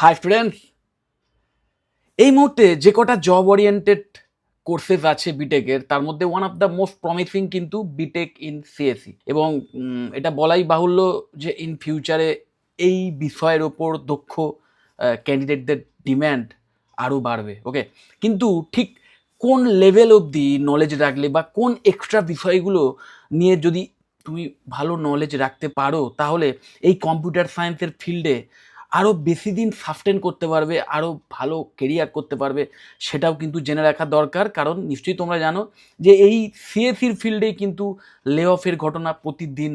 High students, এই মুহূর্তে যে কটা জব ওরিয়েন্টেড কোর্সেস আছে বিটেকের, তার মধ্যে one of the most promising কিন্তু বিটেক ইন সিএসসি। এবং এটা বলাই বাহুল্য যে ইন ফিউচারে এই বিষয়ের ওপর দক্ষ ক্যান্ডিডেটদের ডিম্যান্ড আরও বাড়বে। ওকে, কিন্তু ঠিক কোন লেভেল অবধি নলেজ রাখলে বা কোন এক্সট্রা বিষয়গুলো নিয়ে যদি তুমি ভালো নলেজ রাখতে পারো, তাহলে এই কম্পিউটার সায়েন্সের ফিল্ডে আরও বেশি দিন সাস্টেন করতে পারবে, আরও ভালো কেরিয়ার করতে পারবে, সেটাও কিন্তু জেনে রাখা দরকার। কারণ নিশ্চয়ই তোমরা জানো যে এই সিএসির ফিল্ডে কিন্তু লে অফের ঘটনা প্রতিদিন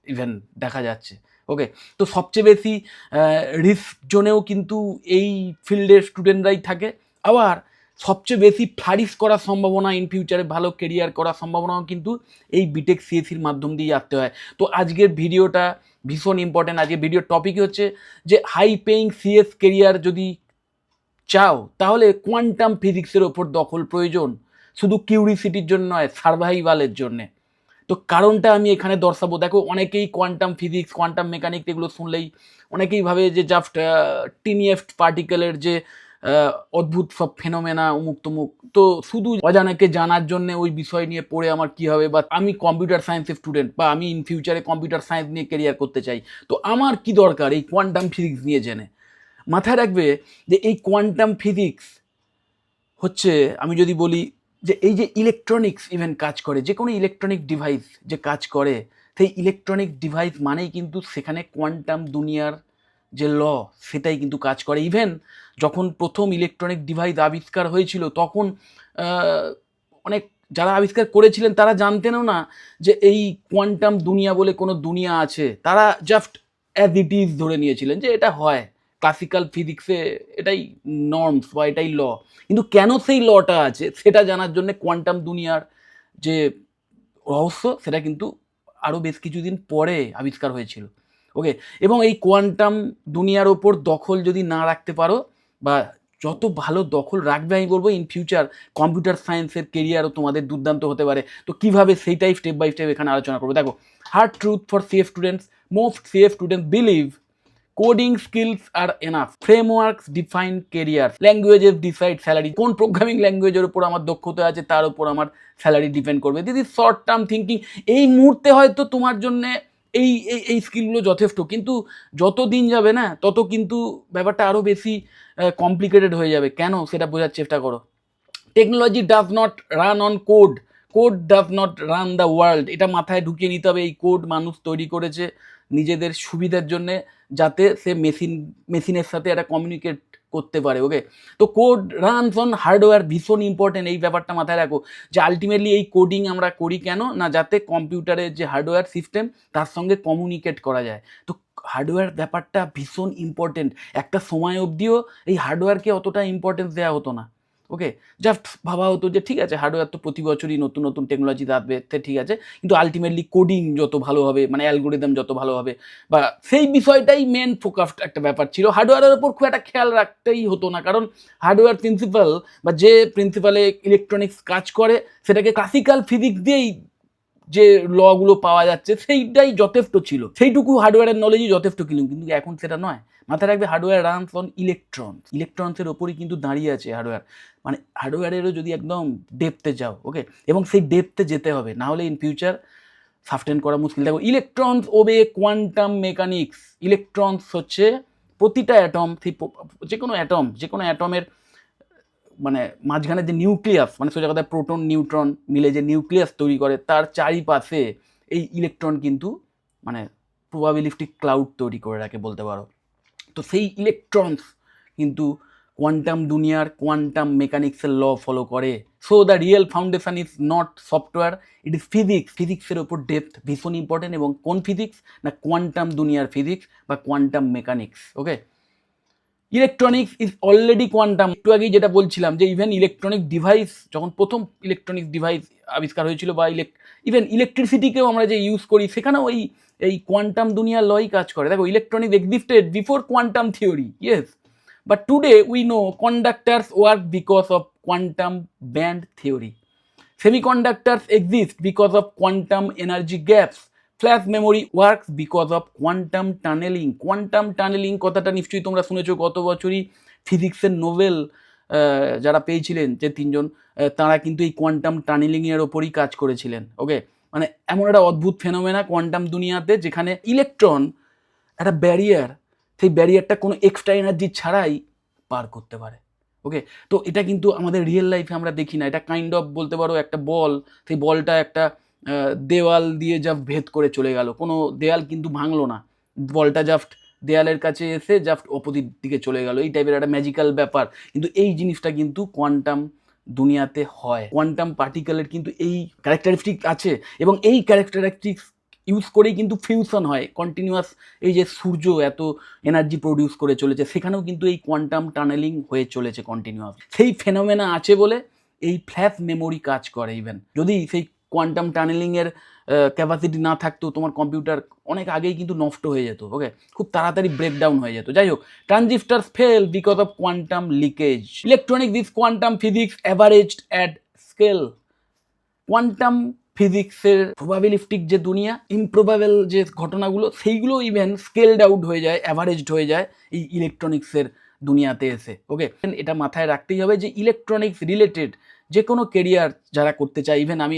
ইভেন দেখা যাচ্ছে। ওকে, তো সবচেয়ে বেশি রিস্ক জোনেও কিন্তু এই ফিল্ডের স্টুডেন্টরাই থাকে। আবার সবচেয়ে বেশি ফ্লারিশ করার সম্ভাবনা, ইন ফিউচারে ভালো কেরিয়ার করার সম্ভাবনাও কিন্তু এই বিটেক সিএসির মাধ্যম দিয়ে আসতে হয়। তো আজকের ভিডিওটা ভীষণ ইম্পর্টেন্ট। আজকের ভিডিওর টপিকই হচ্ছে যে হাই পেইং সিএস কেরিয়ার যদি চাও, তাহলে কোয়ান্টাম ফিজিক্সের ওপর দখল প্রয়োজন, শুধু কিউরিসিটির জন্য নয়, সার্ভাইভালের জন্যে। তো কারণটা আমি এখানে দর্শাবো। দেখো, অনেকেই কোয়ান্টাম ফিজিক্স, কোয়ান্টাম মেকানিক্স এগুলো শুনলেই অনেকেই ভাবে যে জাস্ট টিনিয়েফট পার্টিকেলের যে অদ্ভুত সব ফেনোমেনা উমুক তুমুক, তো শুধু অজানাকে জানার জন্য ওই বিষয় নিয়ে পড়ে আমার কি হবে, বা আমি কম্পিউটার সায়েন্সের স্টুডেন্ট, বা আমি ইন ফিউচারে কম্পিউটার সায়েন্স নিয়ে কেরিয়ার করতে চাই, তো আমার কি দরকার এই কোয়ান্টাম ফিজিক্স নিয়ে জেনে। মাথায় রাখবে যে এই কোয়ান্টাম ফিজিক্স হচ্ছে, আমি যদি বলি যে এই যে ইলেকট্রনিক্স ইভেন কাজ করে, যে কোনো ইলেকট্রনিক ডিভাইস যে কাজ করে, সেই ইলেকট্রনিক ডিভাইস মানেই কিন্তু সেখানে কোয়ান্টাম দুনিয়ার যে ল, সেটাই কিন্তু কাজ করে। ইভেন যখন প্রথম ইলেকট্রনিক ডিভাইস আবিষ্কার হয়েছিল, তখন অনেক যারা আবিষ্কার করেছিলেন তারা জানতেনও না যে এই কোয়ান্টাম দুনিয়া বলে কোনো দুনিয়া আছে। তারা জাস্ট অ্যাজ ইট ইজ ধরে নিয়েছিলেন যে এটা হয়, ক্লাসিক্যাল ফিজিক্সে এটাই নর্মস বা এটাই ল। কিন্তু কেন সেই লটা আছে সেটা জানার জন্য কোয়ান্টাম দুনিয়ার যে রহস্য, সেটা কিন্তু আরও বেশ কিছুদিন পরে আবিষ্কার হয়েছিল। ওকে, এবং এই কোয়ান্টাম দুনিয়ার ওপর দখল যদি না রাখতে পারো, বা যত ভালো দখল রাখবে, আমি বলবো ইন ফিউচার কম্পিউটার সায়েন্সের কেরিয়ারও তোমাদের দুর্দান্ত হতে পারে। তো কীভাবে, সেইটাই স্টেপ বাই স্টেপ এখানে আলোচনা করবো। দেখো, hard truth for CF students: most CF students believe coding skills R enough, frameworks define career, languages decide salary. কোন প্রোগ্রামিং ল্যাঙ্গুয়েজের উপর আমার দক্ষতা আছে তার উপর আমার স্যালারি ডিপেন্ড করবে। This is short term thinking. এই মুহূর্তে হয়তো তোমার জন্য এই এই এই স্কিলগুলো যথেষ্ট, কিন্তু যত দিন যাবে না, তত কিন্তু ব্যাপারটা আরও বেশি কমপ্লিকেটেড হয়ে যাবে। কেন, সেটা বোঝার চেষ্টা করো। Technology does not run on code, code does not run the world. এটা মাথায় ঢুকিয়ে নিতে হবে। এই কোড মানুষ তৈরি করেছে নিজেদের সুবিধার জন্যে, যাতে সে মেশিনের সাথে একটা কমিউনিকেট করতে পারে। ওকে, তো কোড রানস অন হার্ডওয়্যার, ভীষণ ইম্পর্টেন্ট এই ব্যাপারটা মাথায় রাখো যে আলটিমেটলি এই কোডিং আমরা করি কেন না, যাতে কম্পিউটারের যে হার্ডওয়্যার সিস্টেম তার সঙ্গে কমিউনিকেট করা যায়। তো হার্ডওয়্যার ব্যাপারটা ভীষণ ইম্পর্টেন্ট। একটা সময় অবধিও এই হার্ডওয়্যারকে অতটা ইম্পর্টেন্স দেওয়া হতো না। ওকে, জাস্ট ভাবা হতো যে ঠিক আছে, হার্ডওয়্যার তো প্রতি বছরই নতুন নতুন টেকনোলজি আসবে, ঠিক আছে, কিন্তু আলটিমেটলি কোডিং যত ভালো হবে, মানে অ্যালগোরিদম যত ভালো হবে, বা সেই বিষয়টাই মেন ফোকাসড একটা ব্যাপার ছিল। হার্ডওয়্যারের ওপর খুব একটা খেয়াল রাখতেই হতো না, কারণ হার্ডওয়্যার প্রিন্সিপাল বা যে প্রিন্সিপালে ইলেকট্রনিক্স কাজ করে, সেটাকে ক্লাসিক্যাল ফিজিক্স দিয়েই যে লগুলো পাওয়া যাচ্ছে সেইটাই যথেষ্ট ছিল, সেইটুকু হার্ডওয়্যারের নলেজই যথেষ্ট ছিল। কিন্তু এখন সেটা নয়। মাথায় রাখবে, হার্ডওয়্যার রানস অন ইলেকট্রনসের ওপরই কিন্তু দাঁড়িয়ে আছে হার্ডওয়্যার। মানে হার্ডওয়্যারেরও যদি একদম ডেপথে যাও, ওকে, এবং সেই ডেপথে যেতে হবে, না হলে ইন ফিউচার সাস্টেন করা মুশকিল। দেখো, ইলেকট্রনস ওবে কোয়ান্টাম মেকানিক্স। ইলেকট্রনস হচ্ছে প্রতিটা অ্যাটম, যে কোনো অ্যাটমের মানে মাঝখানে যে নিউক্লিয়াস, মানে সোজা কথায় প্রোটন নিউট্রন মিলে যে নিউক্লিয়াস তৈরি করে, তার চারিপাশে এই ইলেকট্রন কিন্তু মানে প্রবাবিলিস্টিক ক্লাউড তৈরি করে রাখে বলতে পারো। তো সেই ইলেকট্রনস কিন্তু কোয়ান্টাম দুনিয়ার কোয়ান্টাম মেকানিক্সের ল ফলো করে। So the real foundation is not software, it is physics. ফিজিক্সের ওপর ডেপথ ভীষণ ইম্পর্টেন্ট। এবং কোন ফিজিক্স না, কোয়ান্টাম দুনিয়ার ফিজিক্স বা quantum mechanics. Okay, electronics is already quantum. একটু আগেই যেটা বলছিলাম যে ইভেন ইলেকট্রনিক ডিভাইস, যখন প্রথম ইলেকট্রনিক ডিভাইস আবিষ্কার হয়েছিল, বা ইভেন ইলেকট্রিসিটিকেও আমরা যে ইউজ করি, সেখানেও এই কোয়ান্টাম দুনিয়ার লই কাজ করে। দেখো, electronics existed before quantum theory, yes, but today we know conductors work because of quantum band theory. Semiconductors exist because of quantum energy gaps. Flash memory works because of quantum tunnelling. Quantum tunnelling কথাটা নিশ্চয়ই তোমরা শুনেছো, গত বছরই ফিজিক্সের Nobel যারা পেয়েছিলেন যে তিনজন, তারা কিন্তু এই কোয়ান্টাম টানেলিংয়ের ওপরই কাজ করেছিলেন। ওকে, মানে এমন একটা অদ্ভুত ফেনোমেনা কোয়ান্টাম দুনিয়াতে যেখানে ইলেকট্রন একটা ব্যারিয়ার, সেই ব্যারিয়ারটা কোনো এক্সট্রা এনার্জি ছাড়াই পার করতে পারে। ওকে, তো এটা কিন্তু আমাদের রিয়েল লাইফে আমরা দেখি না। এটা কাইন্ড অফ বলতে পারো একটা বল, সেই বলটা একটা দেওয়াল দিয়ে যা ভেদ করে চলে গেল, কোনো দেয়াল কিন্তু ভাঙলো না, বলটা জাস্ট দেয়ালের কাছে এসে জাস্ট অপোজিট দিকে চলে গেল, এই টাইপের একটা ম্যাজিক্যাল ব্যাপার। কিন্তু এই জিনিসটা কিন্তু কোয়ান্টাম দুনিয়াতে হয়। কোয়ান্টাম পার্টিকেলের কিন্তু এই ক্যারেক্টারিস্টিক আছে, এবং এই ক্যারেক্টারিস্টিক্স ইউজ করেই কিন্তু ফিউশন হয় কন্টিনিউয়াস। এই যে সূর্য এত এনার্জি প্রডিউস করে চলেছে, সেখানেও কিন্তু এই কোয়ান্টাম টানেলিং হয়ে চলেছে কন্টিনিউয়াস। সেই ফেনোমেনা আছে বলে এই ফ্ল্যাশ মেমোরি কাজ করে। ইভেন যদি সেই কোয়ান্টাম টানেলিংয়ের ক্যাপাসিটি না থাকতো, তোমার কম্পিউটার অনেক আগেই কিন্তু নষ্ট হয়ে যেত। ওকে, খুব তাড়াতাড়ি ব্রেকডাউন হয়ে যেত। যাই হোক, transistor fail because of quantum leakage. Electronic this quantum physics averaged at scale. Quantum ফিজিক্সের প্রবাবিলিস্টিক যে দুনিয়া, ইমপ্রবাবেল যে ঘটনাগুলো, সেইগুলো ইভেন স্কেলড আউট হয়ে যায়, অ্যাভারেজড হয়ে যায় এই ইলেকট্রনিক্সের দুনিয়াতে এসে। ওকে, এটা মাথায় রাখতেই হবে যে ইলেকট্রনিক্স রিলেটেড যে কোনো কেরিয়ার যারা করতে চায়, ইভেন আমি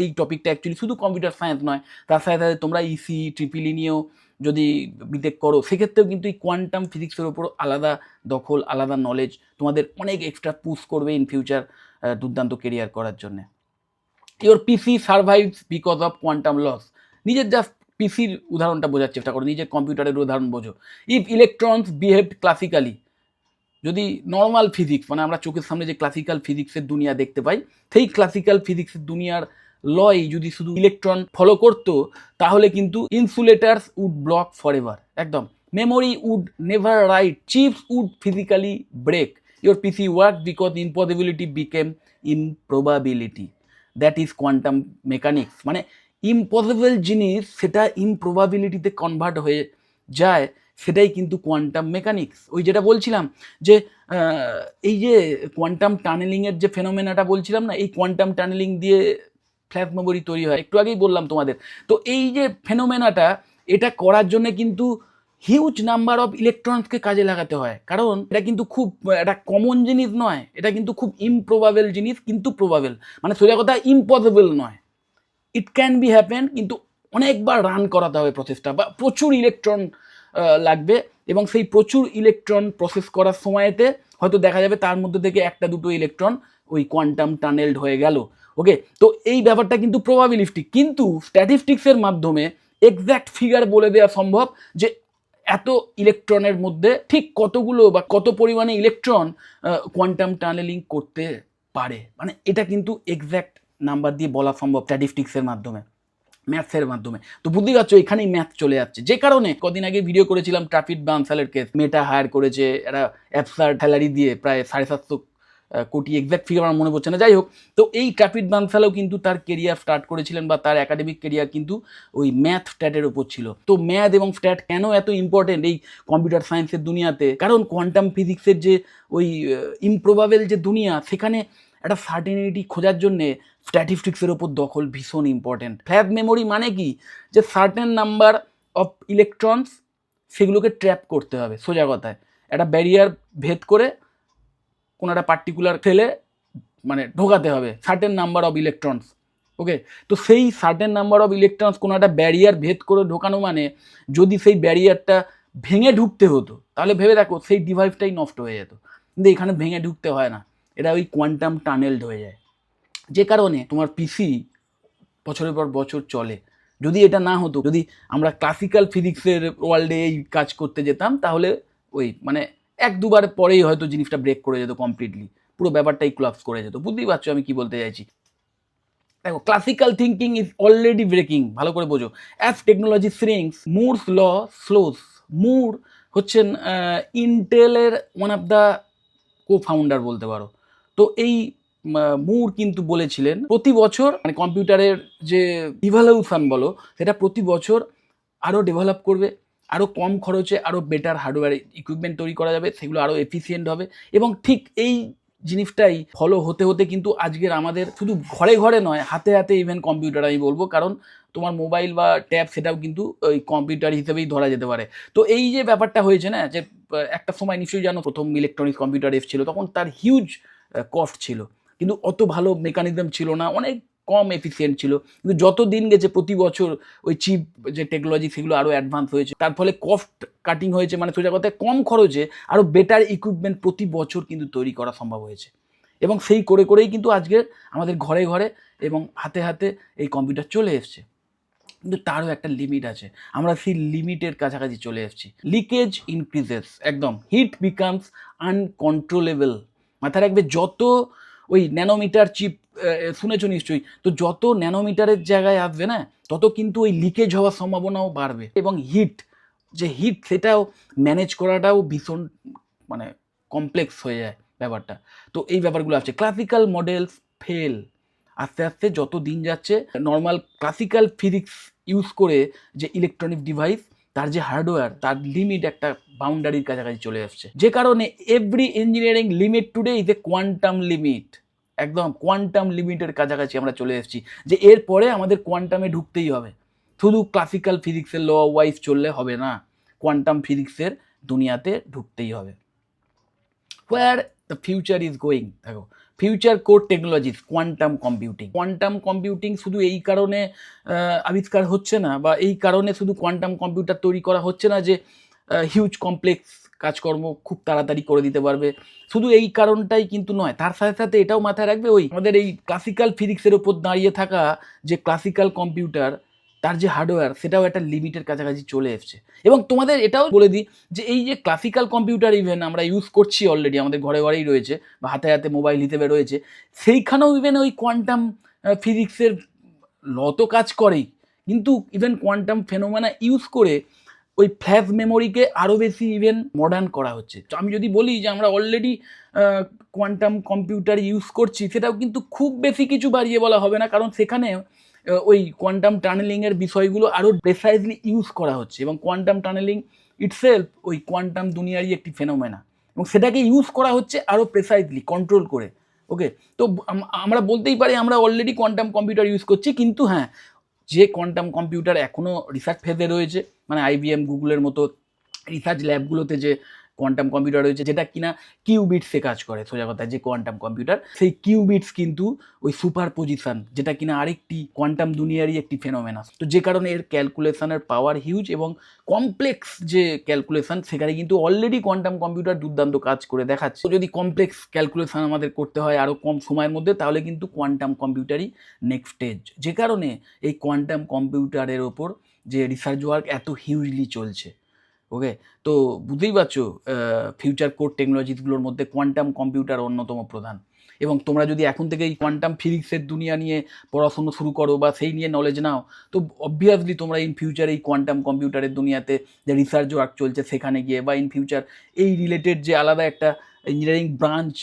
এই টপিকটা অ্যাকচুয়ালি শুধু কম্পিউটার সায়েন্স নয়, তার সাথে সাথে তোমরা ইসি ট্রিপল নিয়েও যদি বিটেক করো, সেক্ষেত্রেও কিন্তু এই কোয়ান্টাম ফিজিক্সের ওপর আলাদা দখল, আলাদা নলেজ তোমাদের অনেক এক্সট্রা পুশ করবে ইন ফিউচার দুর্দান্ত কেরিয়ার করার জন্য। Your PC survives because of quantum laws. নিজের জাস্ট পিসির উদাহরণটা বোঝার চেষ্টা করো, নিজের কম্পিউটারের উদাহরণ বোঝো। ইফ ইলেকট্রনস বিহেভড ক্লাসিক্যালি, যদি নর্মাল ফিজিক্স মানে আমরা চোখের সামনে যে ক্লাসিক্যাল ফিজিক্সের দুনিয়া দেখতে পাই, সেই ক্লাসিক্যাল ফিজিক্সের দুনিয়ার লয় যদি শুধু ইলেকট্রন ফলো করতো, তাহলে কিন্তু insulators would block forever. একদম, memory would never write, chips would physically break, your PC work because impossibility became improbability. That is quantum mechanics. মানে ইম্পসিবল জিনিস সেটা ইমপ্রবাবিলিটিতে কনভার্ট হয়ে যায়, সেটাই কিন্তু কোয়ান্টাম মেকানিক্স। ওই যেটা বলছিলাম যে এই যে কোয়ান্টাম টানেলিংয়ের যে ফেনোমেনাটা বলছিলাম না, এই কোয়ান্টাম টানেলিং দিয়ে ফ্ল্যাশ মেমোরি তৈরি হয়, একটু আগেই বললাম তোমাদের। তো এই যে ফেনোমেনাটা, এটা করার জন্য কিন্তু হিউজ নাম্বার অফ ইলেকট্রনসকে কাজে লাগাতে হয়, কারণ এটা কিন্তু খুব একটা কমন জিনিস নয়, এটা কিন্তু খুব ইমপ্রবাবেল জিনিস, কিন্তু প্রবাবেল, মানে সোজা কথা ইম্পসিবল নয়। ইট ক্যান বি হ্যাপেন, কিন্তু অনেকবার রান করাতে হবে প্রসেসটা, বা প্রচুর ইলেকট্রন লাগবে, এবং সেই প্রচুর ইলেকট্রন প্রসেস করার সময়তে হয়তো দেখা যাবে তার মধ্যে থেকে একটা দুটো ইলেকট্রন ওই কোয়ান্টাম টানেলড হয়ে গেল। ওকে, তো এই ব্যাপারটা কিন্তু প্রবাবিলিস্টিক, কিন্তু স্ট্যাটিস্টিক্সের মাধ্যমে এক্স্যাক্ট ফিগার বলে দেওয়া সম্ভব যে এত ইলেকট্রনের মধ্যে ঠিক কতগুলো বা কত পরিমাণে ইলেকট্রন কোয়ান্টাম টানেলিং করতে পারে। মানে এটা কিন্তু এক্স্যাক্ট নাম্বার দিয়ে বলা সম্ভব স্ট্যাটিস্টিক্সের মাধ্যমে, ম্যাথসের মাধ্যমে। তো বুঝতে পারছো, এখানেই ম্যাথ চলে যাচ্ছে, যে কারণে কদিন আগে ভিডিও করেছিলাম ট্রাফিক বানসালের কেস। মেটা হায়ার করেছে একটা অ্যাবসার্ড স্যালারি দিয়ে, প্রায় 750 কোটি, এক্স্যাক্ট ফিগার আমার মনে পড়ছে না। যাই হোক, তো এই ট্রাফিক বানসালও কিন্তু তার কেরিয়ার স্টার্ট করেছিলেন, বা তার একাডেমিক কেরিয়ার কিন্তু ওই ম্যাথ স্ট্যাটের ওপর ছিল। তো ম্যাথ এবং স্ট্যাট কেন এত ইম্পর্টেন্ট এই কম্পিউটার সায়েন্সের দুনিয়াতে? কারণ কোয়ান্টাম ফিজিক্সের যে ওই ইমপ্রবাবেল যে দুনিয়া, সেখানে একটা সার্টেনিটি খোঁজার জন্যে স্ট্যাটিস্টিক্সের ওপর দখল ভীষণ ইম্পর্টেন্ট। ফ্ল্যাশ মেমোরি মানে কি, যে সার্টেন নাম্বার অফ ইলেকট্রনস সেগুলোকে ট্র্যাপ করতে হবে, সোজা কথায় একটা ব্যারিয়ার ভেদ করে কোনো একটা পার্টিকুলার সেলে মানে ঢোকাতে হবে সার্টেন নাম্বার অফ ইলেকট্রনস। ওকে, তো সেই সার্টেন নাম্বার অফ ইলেকট্রনস কোনো একটা ব্যারিয়ার ভেদ করে ঢোকানো মানে, যদি সেই ব্যারিয়ারটা ভেঙে ঢুকতে হতো, তাহলে ভেবে দেখো সেই ডিভাইসটাই নষ্ট হয়ে যেত। কিন্তু এখানে ভেঙে ঢুকতে হয় না, এটা ওই কোয়ান্টাম টানেলড হয়ে যায়, যে কারণে তোমার পিসি বছরের পর বছর চলে। যদি এটা না হতো, যদি আমরা ক্লাসিক্যাল ফিজিক্সের ওয়ার্ল্ডে এই কাজ করতে যেতাম, তাহলে ওই মানে এক দুবার পরেই হয়তো জিনিসটা ব্রেক করে যেত কমপ্লিটলি, পুরো ব্যাপারটাই ক্লাপস করে যেত। বুঝতেই পারছো আমি কি বলতে চাইছি। দেখো, classical thinking is already breaking, ভালো করে বোঝো। As technology shrinks, Moore's law slows. Moore হচ্ছেন ইন্টেলের one of the co founder বলতে পারো। তো এই মুর কিন্তু বলেছিলেন প্রতি বছর মানে কম্পিউটারের যে ইভলিউশন বলো, সেটা প্রতি বছর আরও ডেভেলপ করবে, আরও কম খরচে আরও বেটার হার্ডওয়্যার ইকুইপমেন্ট তৈরি করা যাবে, সেগুলো আরও এফিসিয়েন্ট হবে, এবং ঠিক এই জিনিসটাই ফলো হতে হতে কিন্তু আজকের আমাদের শুধু ঘরে ঘরে নয়, হাতে হাতে ইভেন কম্পিউটার আমি বলবো, কারণ তোমার মোবাইল বা ট্যাব সেটাও কিন্তু ওই কম্পিউটার হিসেবেই ধরা যেতে পারে। তো এই যে ব্যাপারটা হয়েছে না, যে একটা সময় নিশ্চয়ই জানো প্রথম ইলেকট্রনিক্স কম্পিউটার এসেছিল, তখন তার হিউজ কস্ট ছিল, কিন্তু অত ভালো মেকানিজম ছিল না, অনেক কম এফিসিয়েন্ট ছিল। কিন্তু যত দিন গেছে প্রতি বছর ওই চিপ যে টেকনোলজি সেগুলো আরও অ্যাডভান্স হয়েছে, তার ফলে কস্ট কাটিং হয়েছে, মানে সোজা কথায় কম খরচে আরও বেটার ইকুইপমেন্ট প্রতি বছর কিন্তু তৈরি করা সম্ভব হয়েছে। এবং সেই করে করেই কিন্তু আজকে আমাদের ঘরে ঘরে এবং হাতে হাতে এই কম্পিউটার চলে এসছে। কিন্তু তারও একটা লিমিট আছে, আমরা সেই লিমিটের কাছাকাছি চলে এসেছি। লিকেজ ইনক্রিজেস, একদম হিট বিকামস আনকন্ট্রোলেবল। মাথায় রাখবে, যত ওই ন্যানোমিটার চিপ শুনেছো নিশ্চয়ই, তো যত ন্যানোমিটারের জায়গায় আসবে না, তত কিন্তু ওই লিকেজ হওয়ার সম্ভাবনাও বাড়বে। এবং হিট, যে হিট সেটাও ম্যানেজ করাটাও ভীষণ মানে কমপ্লেক্স হয়ে যায় ব্যাপারটা। তো এই ব্যাপারগুলো আছে। ক্লাসিক্যাল মডেলস ফেল, আস্তে আস্তে যত দিন যাচ্ছে নর্মাল ক্লাসিক্যাল ফিজিক্স ইউজ করে যে ইলেকট্রনিক ডিভাইস, তার যে হার্ডওয়্যার, তার লিমিট একটা বাউন্ডারির কাছাকাছি চলে আসছে। যে কারণে every engineering limit today is a quantum limit. একদম কোয়ান্টাম লিমিটের কাছাকাছি আমরা চলে এসেছি, যে এরপরে আমাদের কোয়ান্টামে ঢুকতেই হবে। শুধু ক্লাসিক্যাল ফিজিক্সের ল ওয়াইজ চললে হবে না, কোয়ান্টাম ফিজিক্সের দুনিয়াতে ঢুকতেই হবে। Where the future is going, দেখো future core technologies, quantum computing. Quantum computing শুধু এই কারণে আবিষ্কার হচ্ছে না, বা এই কারণে শুধু কোয়ান্টাম কম্পিউটার তৈরি করা হচ্ছে না যে হিউজ কমপ্লেক্স কাজকর্ম খুব তাড়াতাড়ি করে দিতে পারবে, শুধু এই কারণটাই কিন্তু নয়। তার সাথে সাথে এটাও মাথায় রাখবে, ওই আমাদের এই ক্লাসিক্যাল ফিজিক্সের ওপর দাঁড়িয়ে থাকা যে ক্লাসিক্যাল কম্পিউটার, তার যে হার্ডওয়্যার, সেটাও একটা লিমিটের কাছাকাছি চলে এসছে। এবং তোমাদের এটাও বলে দিই যে এই যে ক্লাসিক্যাল কম্পিউটার ইভেন আমরা ইউজ করছি অলরেডি, আমাদের ঘরে ঘরেই রয়েছে বা হাতে হাতে মোবাইল হিসেবে রয়েছে, সেইখানেও ইভেন ওই কোয়ান্টাম ফিজিক্সের ল তো কাজ করেই, কিন্তু ইভেন কোয়ান্টাম ফেনোমেনা ইউজ করে ওই ফ্ল্যাশ মেমোরিকে আরও বেশি ইভেন মডার্ন করা হচ্ছে। তো আমি যদি বলি যে আমরা অলরেডি কোয়ান্টাম কম্পিউটার ইউজ করছি, সেটাও কিন্তু খুব বেশি কিছু বাড়িয়ে বলা হবে না, কারণ সেখানে ওই কোয়ান্টাম টানেলিংয়ের বিষয়গুলো আরও প্রেসাইজলি ইউজ করা হচ্ছে। এবং কোয়ান্টাম টানেলিং ইটসেলফ ওই কোয়ান্টাম দুনিয়ারই একটি ফেনোমেনা, এবং সেটাকে ইউজ করা হচ্ছে আরও প্রেসাইজলি কন্ট্রোল করে। ওকে, তো আমরা বলতেই পারি আমরা অলরেডি কোয়ান্টাম কম্পিউটার ইউজ করছি। কিন্তু হ্যাঁ, যে কোয়ান্টাম কম্পিউটার এখনও রিসার্চ ফেজে রয়েছে, মানে আইবিএম গুগলের মতো রিসার্চ ল্যাবগুলোতে যে কোয়ান্টাম কম্পিউটার রয়েছে, যেটা কিনা কিউবিটসে কাজ করে, সোজা কথা যে কোয়ান্টাম কম্পিউটার, সেই কিউবিটস কিন্তু ওই সুপার পজিশন, যেটা কিনা আরেকটি কোয়ান্টাম দুনিয়ারই একটি ফেনোমেনা। তো যে কারণে এর ক্যালকুলেশনের পাওয়ার হিউজ, এবং কমপ্লেক্স যে ক্যালকুলেশন, সেখানে কিন্তু অলরেডি কোয়ান্টাম কম্পিউটার দুর্দান্ত কাজ করে দেখাচ্ছে। তো যদি কমপ্লেক্স ক্যালকুলেশন আমাদের করতে হয় আরও কম সময়ের মধ্যে, তাহলে কিন্তু কোয়ান্টাম কম্পিউটারই নেক্সট স্টেজ। যে কারণে এই কোয়ান্টাম কম্পিউটারের ওপর যে রিসার্চ ওয়ার্ক এত হিউজলি চলছে। ওকে, তো বুঝতেই পারছো ফিউচার কোর টেকনোলজিসগুলোর মধ্যে কোয়ান্টাম কম্পিউটার অন্যতম প্রধান। এবং তোমরা যদি এখন থেকে এই কোয়ান্টাম ফিজিক্সের দুনিয়া নিয়ে পড়াশুনো শুরু করো বা সেই নিয়ে নলেজ নাও, তো অবভিয়াসলি তোমরা ইন ফিউচার এই কোয়ান্টাম কম্পিউটারের দুনিয়াতে যে রিসার্চ ওয়ার্ক চলছে সেখানে গিয়ে, বা ইন ফিউচার এই রিলেটেড যে আলাদা একটা ইঞ্জিনিয়ারিং ব্রাঞ্চ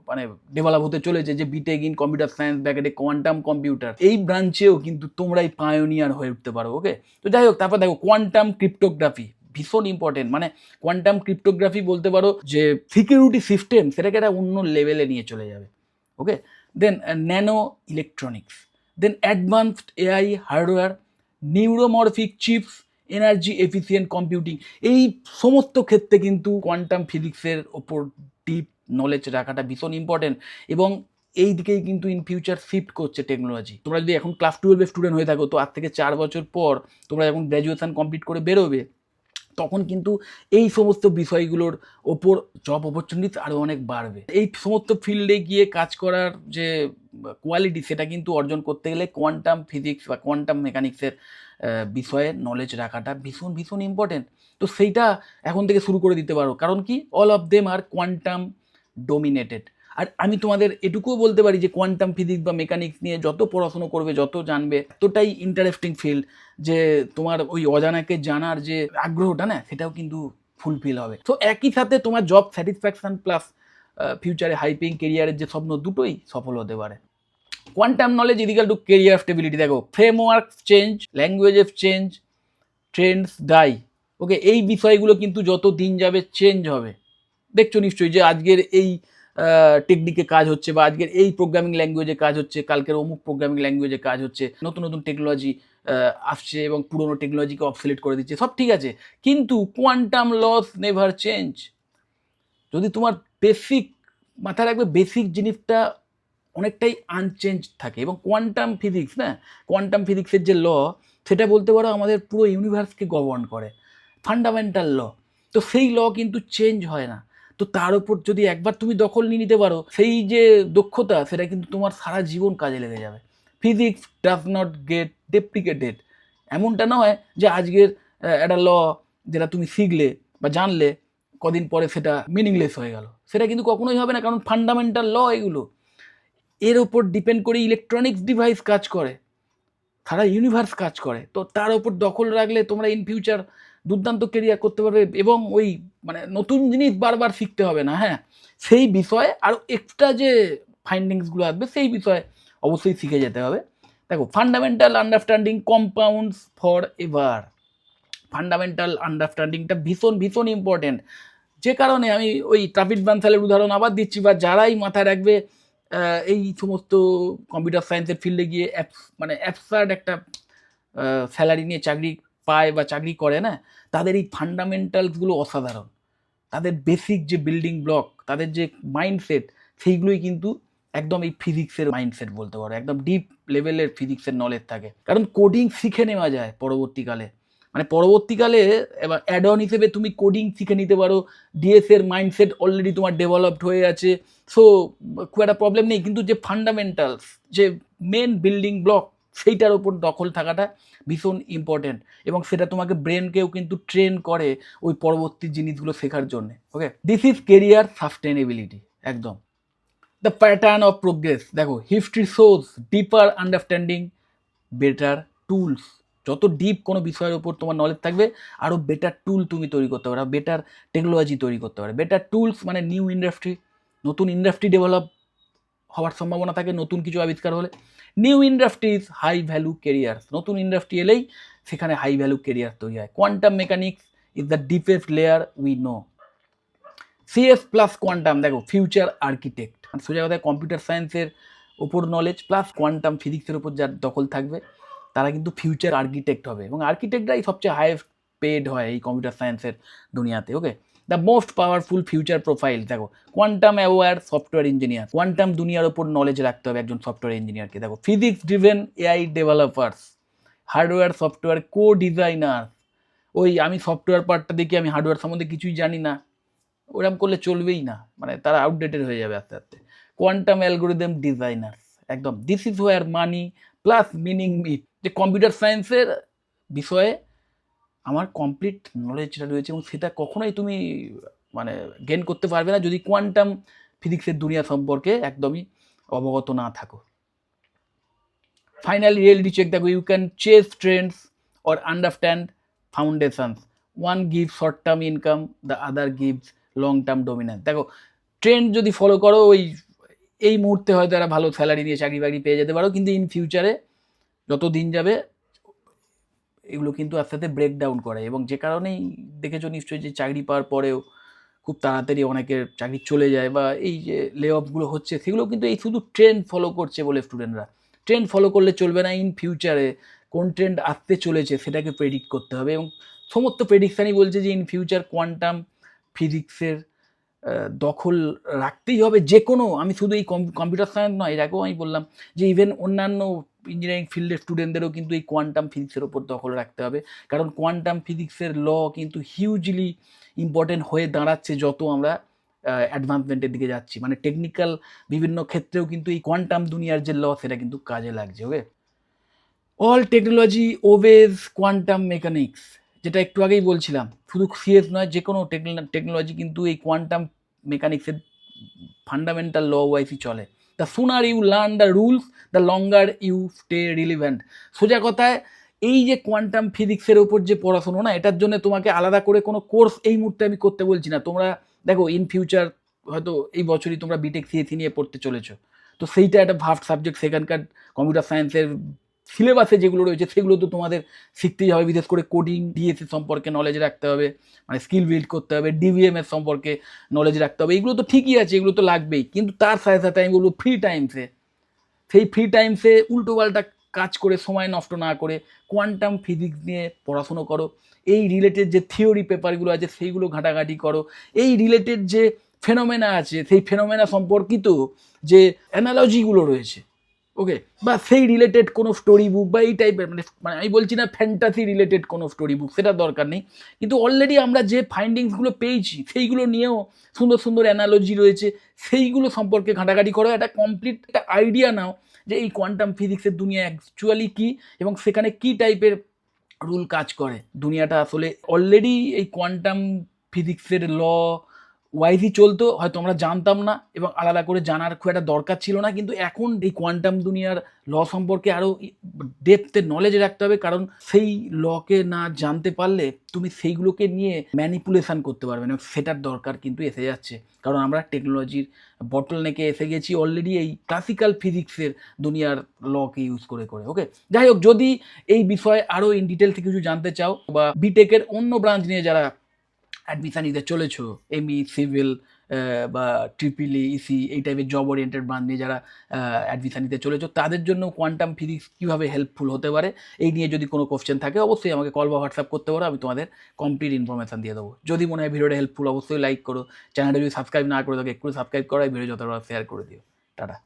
মানে ডেভেলপ হতে চলেছে, যে বিটেক ইন কম্পিউটার সায়েন্স ব্যাকেটে কোয়ান্টাম কম্পিউটার, এই ব্রাঞ্চেও কিন্তু তোমরাই পায়োনিয়ার হয়ে উঠতে পারো। ওকে, তো যাই হোক, তারপর দেখো কোয়ান্টাম ক্রিপ্টোগ্রাফি ভীষণ ইম্পর্টেন্ট। মানে কোয়ান্টাম ক্রিপ্টোগ্রাফি বলতে পারো যে সিকিউরিটি সিস্টেম, সেটাকে একটা অন্য লেভেলে নিয়ে চলে যাবে। Okay, then nano electronics, then advanced AI hardware, neuromorphic chips, energy efficient computing, এই সমস্ত ক্ষেত্রে কিন্তু কোয়ান্টাম ফিজিক্সের ওপর ডিপ নলেজ রাখাটা ভীষণ ইম্পর্টেন্ট। এবং এই দিকেই কিন্তু ইন ফিউচার শিফট করছে টেকনোলজি। তোমরা যদি এখন ক্লাস 12-এর স্টুডেন্ট হয়ে থাকো, তো আজ থেকে 4 বছর পর তোমরা যখন গ্র্যাজুয়েশন কমপ্লিট করে বেরোবে, তখন কিন্তু এই সমস্ত বিষয়গুলোর ওপর জব অপরচুনিটি আরও অনেক বাড়বে। এই সমস্ত ফিল্ডে গিয়ে কাজ করার যে কোয়ালিটি, সেটা কিন্তু অর্জন করতে গেলে কোয়ান্টাম ফিজিক্স বা কোয়ান্টাম মেকানিক্সের বিষয়ে নলেজ রাখাটা ভীষণ ভীষণ ইম্পর্টেন্ট। তো সেইটা এখন থেকে শুরু করে দিতে পারো, কারণ কি all of them are quantum dominated. আর আমি তোমাদের এটুকুও বলতে পারি যে কোয়ান্টাম ফিজিক্স বা মেকানিক্স নিয়ে যত পড়াশুনো করবে, যত জানবে, ততটাই ইন্টারেস্টিং ফিল্ড, যে তোমার ওই অজানাকে জানার যে আগ্রহটা না, সেটাও কিন্তু ফুলফিল হবে। তো একই সাথে তোমার জব স্যাটিসফ্যাকশন প্লাস ফিউচারে হাইপিং কেরিয়ারের যে স্বপ্ন, দুটোই সফল হতে পারে। Quantum knowledge is equal to career stability. দেখো, framework change, languages change, trends die. Okay, এই বিষয়গুলো কিন্তু যত দিন যাবে চেঞ্জ হবে। দেখছো নিশ্চয়ই যে আজকের এই টেকনিকে কাজ হচ্ছে, বা আজকের এই প্রোগ্রামিং ল্যাঙ্গুয়েজে কাজ হচ্ছে, কালকের অমুক প্রোগ্রামিং ল্যাঙ্গুয়েজে কাজ হচ্ছে, নতুন নতুন টেকনোলজি আসছে এবং পুরোনো টেকনোলজিকে অবসলিট করে দিচ্ছে, সব ঠিক আছে, কিন্তু কোয়ান্টাম লস নেভার চেঞ্জ। যদি তোমার বেসিক, মাথায় রাখবে, বেসিক জিনিসটা অনেকটাই আনচেঞ্জ থাকে। এবং কোয়ান্টাম ফিজিক্স, না, কোয়ান্টাম ফিজিক্সের যে ল, সেটা বলতে পারো আমাদের পুরো ইউনিভার্সকে গভর্ন করে, ফান্ডামেন্টাল ল। তো সেই ল কিন্তু চেঞ্জ হয় না। তো তার উপর যদি একবার তুমি দখল নিয়ে নিতে পারো, সেই যে দক্ষতা, সেটা কিন্তু তোমার সারা জীবন কাজে লেগে যাবে। Physics does not get deprecated. এমনটা নয় যে আজকের একটা ল যেটা তুমি শিখলে বা জানলে, কদিন পরে সেটা মিনিংলেস হয়ে গেল, সেটা কিন্তু কখনোই হবে না, কারণ ফান্ডামেন্টাল ল এগুলো। এর ওপর ডিপেন্ড করে ইলেকট্রনিক্স ডিভাইস কাজ করে, সারা ইউনিভার্স কাজ করে। তো তার ওপর দখল রাখলে তোমরা ইন ফিউচার দুর্দান্ত কেরিয়ার করতে পারবে, এবং ওই মানে নতুন জিনিস বারবার শিখতে হবে না। হ্যাঁ, সেই বিষয়ে আরও এক্সট্রা যে ফাইন্ডিংসগুলো আসবে, সেই বিষয়ে অবশ্যই শিখে যেতে হবে। দেখো, fundamental understanding compounds forever. Fundamental আন্ডারস্ট্যান্ডিংটা ভীষণ ভীষণ ইম্পর্টেন্ট। যে কারণে আমি ওই ট্রাফিক বানসালের উদাহরণ আবার দিচ্ছি, বা যারাই মাথায় রাখবে এই সমস্ত কম্পিউটার সায়েন্সের ফিল্ডে গিয়ে মানে অ্যাবসার্ড একটা স্যালারি নিয়ে চাকরি পায় বা চাকরি করে না, তাদের এই ফান্ডামেন্টালসগুলো অসাধারণ। তাদের বেসিক যে বিল্ডিং ব্লক, তাদের যে মাইন্ডসেট, সেইগুলোই কিন্তু একদম এই ফিজিক্সের মাইন্ডসেট বলতে পারো, একদম ডিপ লেভেলের ফিজিক্সের নলেজ থাকে। কারণ কোডিং শিখে নেওয়া যায় পরবর্তীকালে, মানে পরবর্তীকালে এবার অ্যাড অন হিসেবে তুমি কোডিং শিখে নিতে পারো। ডিএস এর মাইন্ডসেট অলরেডি তোমার ডেভেলপড হয়ে আছে, সো খুব একটা প্রবলেম নেই। কিন্তু যে ফান্ডামেন্টালস, যে মেন বিল্ডিং ব্লক, সেইটার ওপর দখল থাকাটা ভীষণ ইম্পর্টেন্ট, এবং সেটা তোমাকে ব্রেনকেও কিন্তু ট্রেন করে ওই পরবর্তী জিনিসগুলো শেখার জন্য। Okay, this is career sustainability. একদম দ্য প্যাটার্ন অফ প্রোগ্রেস। দেখো, history shows deeper understanding, better tools. যত ডিপ কোনো বিষয়ের উপর তোমার নলেজ থাকবে, আরও বেটার টুল তুমি তৈরি করতে পারো, বেটার টেকনোলজি তৈরি করতে পারো। বেটার টুলস মানে নিউ ইন্ডাস্ট্রি, নতুন ইন্ডাস্ট্রি ডেভেলপ হওয়ার সম্ভাবনা থাকে নতুন কিছু আবিষ্কার হলে। New industries high value career, নতুন ইন্ডাস্ট্রি এলেই সেখানে হাই ভ্যালু কেরিয়ার তৈরি হয়। Quantum mechanics is the deepest layer we know. CS plus quantum, দেখো, ফিউচার আর্কিটেক্ট। সোজা কথায় কম্পিউটার সায়েন্সের ওপর নলেজ প্লাস কোয়ান্টাম ফিজিক্সের ওপর যার দখল থাকবে, তারা কিন্তু ফিউচার আর্কিটেক্ট হবে, এবং আর্কিটেক্টরাই সবচেয়ে হাইয়েস্ট পেড হয় এই কম্পিউটার সায়েন্সের দুনিয়াতে। Okay, the most powerful future profile, দেখো, quantum aware software engineer. Quantum দুনিয়ার ওপর নলেজ রাখতে হবে একজন সফটওয়্যার ইঞ্জিনিয়ারকে। দেখো, physics driven AI developers, hardware software co designer. ওই আমি সফটওয়্যার পার্টটা দেখি, আমি হার্ডওয়্যার সম্বন্ধে কিছুই জানি না, ওরকম করলে চলবেই না, মানে তারা আউটডেটেড হয়ে যাবে আস্তে আস্তে। কোয়ান্টাম অ্যালগোরিদম ডিজাইনার্স, একদম this is where money plus meaning meet. যে কম্পিউটার সায়েন্সের বিষয়ে আমার কমপ্লিট নলেজটা রয়েছে, এবং সেটা কখনোই তুমি মানে গেন করতে পারবে না যদি কোয়ান্টাম ফিজিক্সের দুনিয়া সম্পর্কে একদমই অবগত না থাকো। ফাইনালি রিয়েলিটি চেক, দেখো, you can chase trends or understand foundations, one gives short term income, the other gives long term dominance. দেখো, ট্রেন্ড যদি ফলো করো, ওই এই মুহূর্তে হয়তো একটা ভালো স্যালারি নিয়ে চাকরি বাকরি পেয়ে যেতে পারো, কিন্তু ইন ফিউচারে যত দিন যাবে এগুলো কিন্তু আস্তে আস্তে ব্রেক ডাউন করে, এবং যে কারণেই দেখেছো নিশ্চয়ই যে চাকরি পাওয়ার পরেও খুব তাড়াতাড়ি অনেকের চাকরি চলে যায়, বা এই যে লে অফগুলো হচ্ছে, সেগুলো কিন্তু এই শুধু ট্রেন্ড ফলো করছে বলে স্টুডেন্টরা। ট্রেন্ড ফলো করলে চলবে না, ইন ফিউচারে কোন ট্রেন্ড আসতে চলেছে সেটাকে প্রেডিক্ট করতে হবে, এবং সমস্ত প্রেডিকশানই বলছে যে ইন ফিউচার কোয়ান্টাম ফিজিক্সের দখল রাখতেই হবে। যে কোনো, আমি শুধু এই কম্পিউটার সায়েন্স নয়, এর আগেও আমি বললাম যে ইভেন অন্যান্য ইঞ্জিনিয়ারিং ফিল্ডের স্টুডেন্টদেরও কিন্তু এই কোয়ান্টাম ফিজিক্সের ওপর দখল রাখতে হবে, কারণ কোয়ান্টাম ফিজিক্সের ল কিন্তু হিউজলি ইম্পর্টেন্ট হয়ে দাঁড়াচ্ছে যত আমরা অ্যাডভান্সমেন্টের দিকে যাচ্ছি। মানে টেকনিক্যাল বিভিন্ন ক্ষেত্রেও কিন্তু এই কোয়ান্টাম দুনিয়ার যে ল, সেটা কিন্তু কাজে লাগছে। Okay, all technology obeys quantum mechanics, যেটা একটু আগেই বলছিলাম, শুধু সিএস নয়, যে কোনো টেকনোলজি কিন্তু এই কোয়ান্টাম মেকানিক্সের ফান্ডামেন্টাল ল ওয়াইজই চলে। The sooner you learn the rules, the longer you stay relevant. সোজা কথায়, এই যে কোয়ান্টাম ফিজিক্সের ওপর যে পড়াশোনা, না, এটার জন্য তোমাকে আলাদা করে কোনো কোর্স এই মুহূর্তে আমি করতে বলছি না। তোমরা দেখো, ইন ফিউচার হয়তো এই বছরই তোমরা বিটেক সিএসি নিয়ে পড়তে চলেছো, তো সেইটা একটা ভাস্ট সাবজেক্ট। সেখানকার কম্পিউটার সায়েন্সের সিলেবাসে যেগুলো রয়েছে সেগুলো তো তোমাদের শিখতেই হবে, বিশেষ করে কোডিং ডিএসি সম্পর্কে নলেজ রাখতে হবে, মানে স্কিল বিল্ড করতে হবে, ডিভিএমএস সম্পর্কে নলেজ রাখতে হবে। এগুলো তো ঠিকই আছে, এগুলো তো লাগবেই, কিন্তু তার সাথে সাথে আমি বলবো সেই ফ্রি টাইমসে উল্টোপাল্টা কাজ করে সময় নষ্ট না করে কোয়ান্টাম ফিজিক্স নিয়ে পড়াশুনো করো, এই রিলেটেড যে থিওরি পেপারগুলো আছে সেইগুলো ঘাটাঘাটি করো, এই রিলেটেড যে ফেনোমেনা আছে সেই ফেনোমেনা সম্পর্কিত যে অ্যানালজিগুলো রয়েছে, ওকে, বা সেই রিলেটেড কোনো স্টোরি বুক বা এই টাইপের, মানে আমি বলছি না ফ্যান্টাসি রিলেটেড কোনো স্টোরি বুক, সেটা দরকার নেই, কিন্তু অলরেডি আমরা যে ফাইন্ডিংসগুলো পেয়েছি সেইগুলো নিয়েও সুন্দর সুন্দর অ্যানালজি রয়েছে, সেইগুলো সম্পর্কে ঘাটাঘাটি করো, একটা কমপ্লিট একটা আইডিয়া নাও যে এই কোয়ান্টাম ফিজিক্সের দুনিয়া অ্যাকচুয়ালি কী এবং সেখানে কী টাইপের রুল কাজ করে। দুনিয়াটা আসলে অলরেডি এই কোয়ান্টাম ফিজিক্সের ল ওয়াইজই চলতো, হয়তো আমরা জানতাম না এবং আলাদা করে জানার খুব একটা দরকার ছিল না, কিন্তু এখন এই কোয়ান্টাম দুনিয়ার ল সম্পর্কে আরও ডেপথে নলেজ রাখতে হবে, কারণ সেই লকে না জানতে পারলে তুমি সেইগুলোকে নিয়ে ম্যানিপুলেশন করতে পারবে না, সেটার দরকার কিন্তু এসে যাচ্ছে, কারণ আমরা টেকনোলজির বটল নেকে এসে গেছি অলরেডি এই ক্লাসিক্যাল ফিজিক্সের দুনিয়ার লকে ইউজ করে করে। ওকে, যাই হোক, যদি এই বিষয়ে আরও ইন ডিটেলস কিছু জানতে চাও বা বিটেকের অন্য ব্রাঞ্চ নিয়ে যারা অ্যাডমিশান নিতে চলেছো, এমই সিভিল বা ট্রিপল ইসি এই টাইপের জব ওরিয়েন্টেড ব্রাঞ্চ নিয়ে যারা অ্যাডমিশান নিতে চলেছো, তাদের জন্য কোয়ান্টাম ফিজিক্স কীভাবে হেল্পফুল হতে পারে এই নিয়ে যদি কোনো কোশ্চেন থাকে অবশ্যই আমাকে কল বা হোয়াটসঅ্যাপ করতে পারো, আমি তোমাদের কমপ্লিট ইনফরমেশান দিয়ে দেবো। যদি মনে হয় ভিডিওটা হেল্পফুল অবশ্যই লাইক করো, চ্যানেলটা যদি সাবস্ক্রাইব না করে থাকো একটু সাবস্ক্রাইব করো, ভিডিও যতটা শেয়ার করে দিও। টাটা।